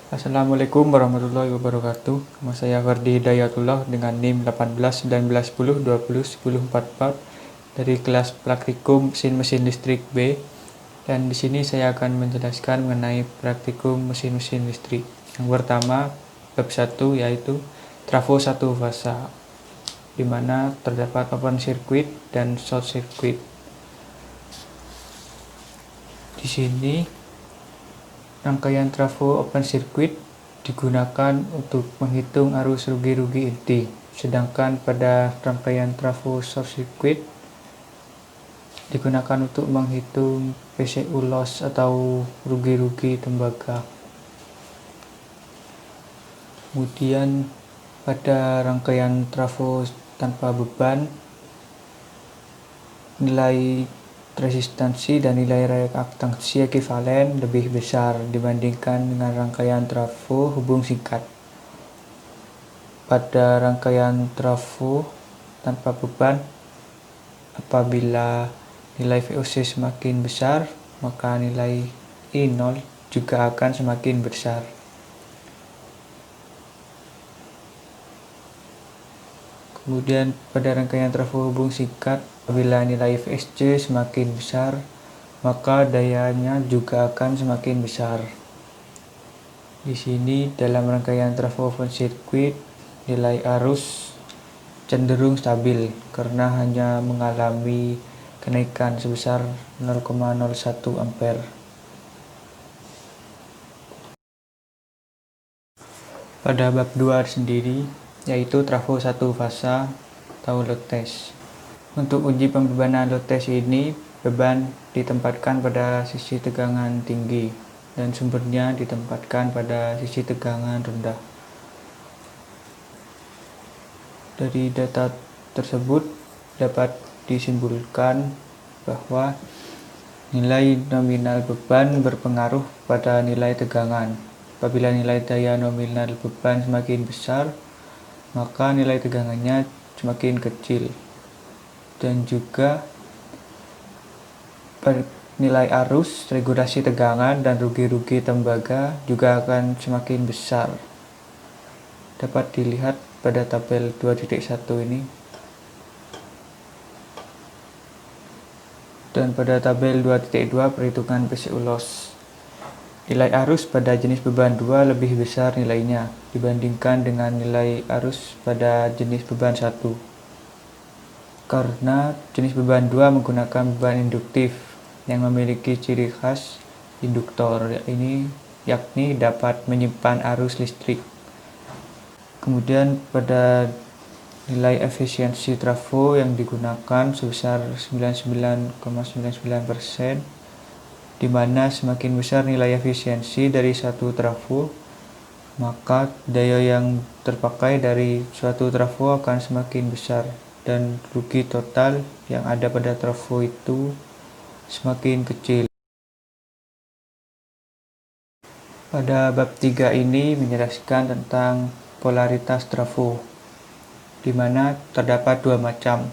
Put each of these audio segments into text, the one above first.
Assalamualaikum warahmatullahi wabarakatuh. Nama saya Fardi Hidayatullah dengan NIM 18 19 10 20 10 44 dari kelas praktikum mesin-mesin listrik B. Dan di sini saya akan menjelaskan mengenai praktikum mesin-mesin listrik. Yang pertama, bab 1 yaitu trafo satu fasa, di mana terdapat open circuit dan short circuit. Di sini rangkaian trafo open circuit digunakan untuk menghitung arus rugi-rugi inti, sedangkan pada rangkaian trafo short circuit digunakan untuk menghitung PCU loss atau rugi-rugi tembaga. Kemudian pada rangkaian trafo tanpa beban, nilai resistansi dan nilai reaktansi ekivalen lebih besar dibandingkan dengan rangkaian trafo hubung singkat. Pada rangkaian trafo tanpa beban, apabila nilai VOC semakin besar, maka nilai I0 juga akan semakin besar. Kemudian pada rangkaian trafo hubung singkat, apabila nilai VSC semakin besar, maka dayanya juga akan semakin besar. Di sini dalam rangkaian trafo open circuit, nilai arus cenderung stabil karena hanya mengalami kenaikan sebesar 0,01 ampere. Pada bab 2 sendiri, yaitu trafo satu fasa atau load test. Untuk uji pembebanan load test ini, beban ditempatkan pada sisi tegangan tinggi dan sumbernya ditempatkan pada sisi tegangan rendah. Dari data tersebut dapat disimpulkan bahwa nilai nominal beban berpengaruh pada nilai tegangan. Apabila nilai daya nominal beban semakin besar, maka nilai tegangannya semakin kecil, dan juga nilai arus, regulasi tegangan, dan rugi-rugi tembaga juga akan semakin besar. Dapat dilihat pada tabel 2.1 ini. Dan pada tabel 2.2 perhitungan PCU loss. Nilai arus pada jenis beban 2 lebih besar nilainya dibandingkan dengan nilai arus pada jenis beban 1. Karena jenis beban 2 menggunakan beban induktif yang memiliki ciri khas induktor, yakni dapat menyimpan arus listrik. Kemudian pada nilai efisiensi trafo yang digunakan sebesar 99,99%, di mana semakin besar nilai efisiensi dari satu trafo, maka daya yang terpakai dari suatu trafo akan semakin besar dan rugi total yang ada pada trafo itu semakin kecil. Pada bab 3 ini menjelaskan tentang polaritas trafo, di mana terdapat dua macam,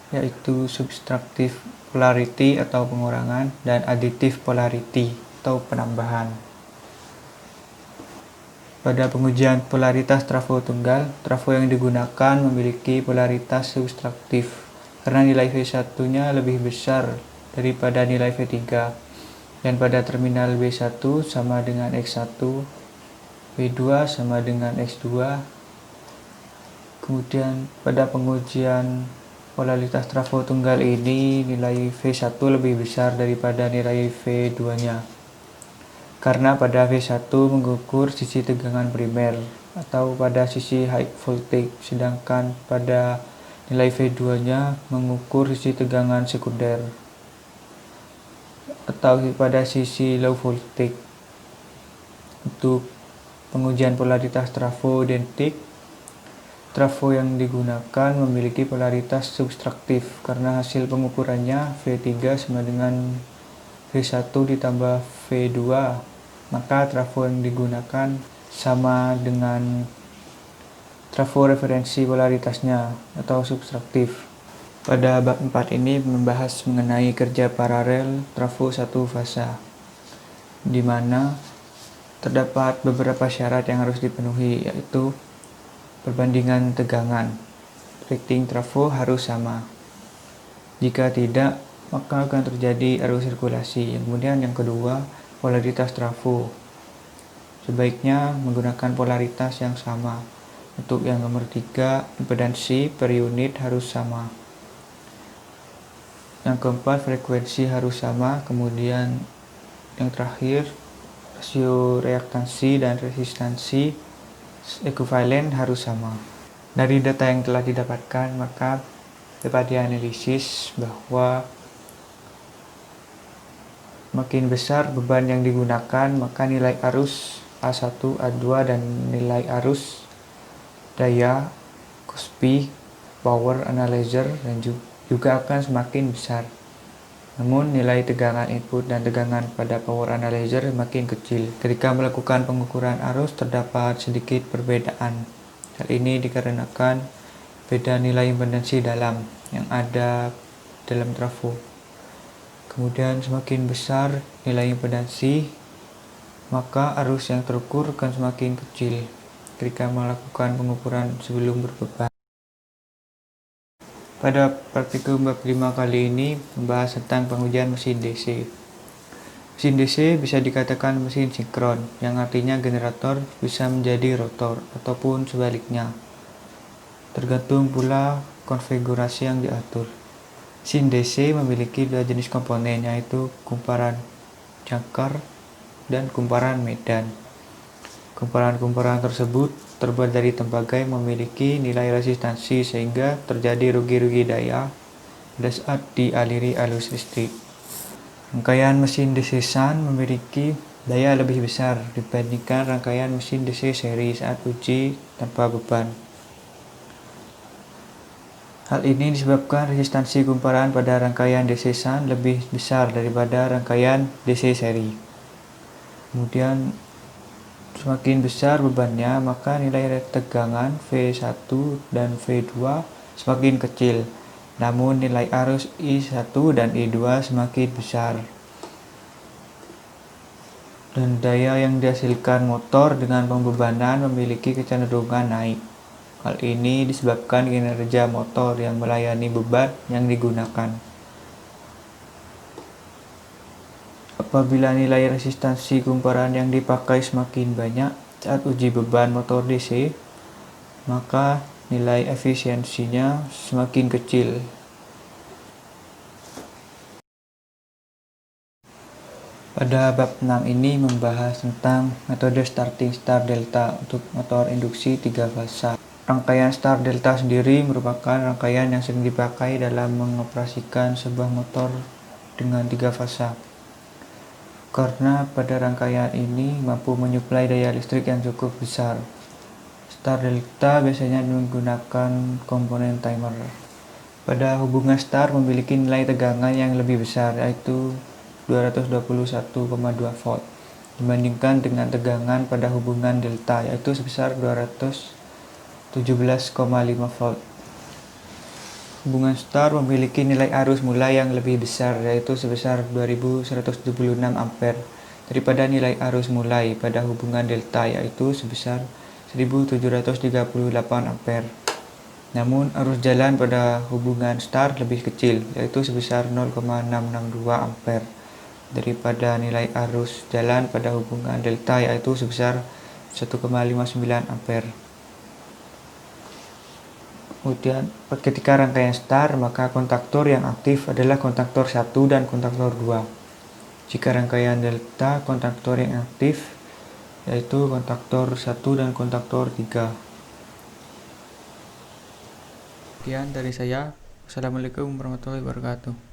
yaitu subtractive polarity atau pengurangan dan additive polarity atau penambahan. Pada pengujian polaritas trafo tunggal, trafo yang digunakan memiliki polaritas subtraktif karena nilai V1-nya lebih besar daripada nilai V3, dan pada terminal B1 sama dengan X1, V2 sama dengan X2. Kemudian pada pengujian polaritas trafo tunggal ini, nilai V1 lebih besar daripada nilai V2-nya. Karena pada V1 mengukur sisi tegangan primer atau pada sisi high voltage, sedangkan pada nilai V2-nya mengukur sisi tegangan sekunder atau pada sisi low voltage. Untuk pengujian polaritas trafo identik, trafo yang digunakan memiliki polaritas subtraktif karena hasil pengukurannya V3 sama dengan V1 ditambah V2, maka trafo yang digunakan sama dengan trafo referensi polaritasnya atau subtraktif. Pada bab 4 ini membahas mengenai kerja paralel trafo satu fasa, di mana terdapat beberapa syarat yang harus dipenuhi, yaitu perbandingan tegangan. Rating trafo harus sama. Jika tidak, maka akan terjadi arus sirkulasi. Kemudian yang kedua, polaritas trafo. Sebaiknya menggunakan polaritas yang sama. Untuk yang nomor 3, impedansi per unit harus sama. Yang keempat, frekuensi harus sama. Kemudian yang terakhir, rasio reaktansi dan resistansi ekuivalen harus sama. Dari data yang telah didapatkan, maka dapat dianalisis bahwa makin besar beban yang digunakan, maka nilai arus A1, A2, dan nilai arus daya, Kospi, power analyzer, dan juga akan semakin besar. Namun nilai tegangan input dan tegangan pada power analyzer makin kecil. Ketika melakukan pengukuran arus terdapat sedikit perbedaan. Hal ini dikarenakan beda nilai impedansi dalam yang ada dalam trafo. Kemudian semakin besar nilai impedansi, maka arus yang terukur akan semakin kecil ketika melakukan pengukuran sebelum berbeban. Pada praktikum bab 5 kali ini membahas tentang pengujian mesin DC. Mesin DC bisa dikatakan mesin sinkron, yang artinya generator bisa menjadi rotor ataupun sebaliknya. Tergantung pula konfigurasi yang diatur. Mesin DC memiliki dua jenis komponen, yaitu kumparan jangkar dan kumparan medan. Kumparan-kumparan tersebut terbuat dari tembaga yang memiliki nilai resistansi sehingga terjadi rugi-rugi daya pada saat dialiri arus listrik. Rangkaian mesin DC shunt memiliki daya lebih besar dibandingkan rangkaian mesin DC seri saat uji tanpa beban. Hal ini disebabkan resistansi kumparan pada rangkaian DC shunt lebih besar daripada rangkaian DC seri. Kemudian semakin besar bebannya, maka nilai tegangan V1 dan V2 semakin kecil. Namun nilai arus I1 dan I2 semakin besar. Dan daya yang dihasilkan motor dengan pembebanan memiliki kecenderungan naik. Hal ini disebabkan kinerja motor yang melayani beban yang digunakan. Apabila nilai resistansi kumparan yang dipakai semakin banyak saat uji beban motor DC, maka nilai efisiensinya semakin kecil. Pada bab 6 ini membahas tentang metode starting start delta untuk motor induksi 3 fasa. Rangkaian start delta sendiri merupakan rangkaian yang sering dipakai dalam mengoperasikan sebuah motor dengan 3 fasa. Karena pada rangkaian ini mampu menyuplai daya listrik yang cukup besar. Start delta biasanya menggunakan komponen timer. Pada hubungan start memiliki nilai tegangan yang lebih besar, yaitu 221,2 volt, dibandingkan dengan tegangan pada hubungan delta, yaitu sebesar 217,5 volt. Hubungan start memiliki nilai arus mulai yang lebih besar, yaitu sebesar 2176 ampere daripada nilai arus mulai pada hubungan delta, yaitu sebesar 1738 ampere. Namun arus jalan pada hubungan start lebih kecil, yaitu sebesar 0,662 ampere daripada nilai arus jalan pada hubungan delta, yaitu sebesar 1,59 ampere. Kemudian ketika rangkaian start, maka kontaktor yang aktif adalah kontaktor 1 dan kontaktor 2. Jika rangkaian delta, kontaktor yang aktif yaitu kontaktor 1 dan kontaktor 3. Sekian dari saya. Wassalamualaikum warahmatullahi wabarakatuh.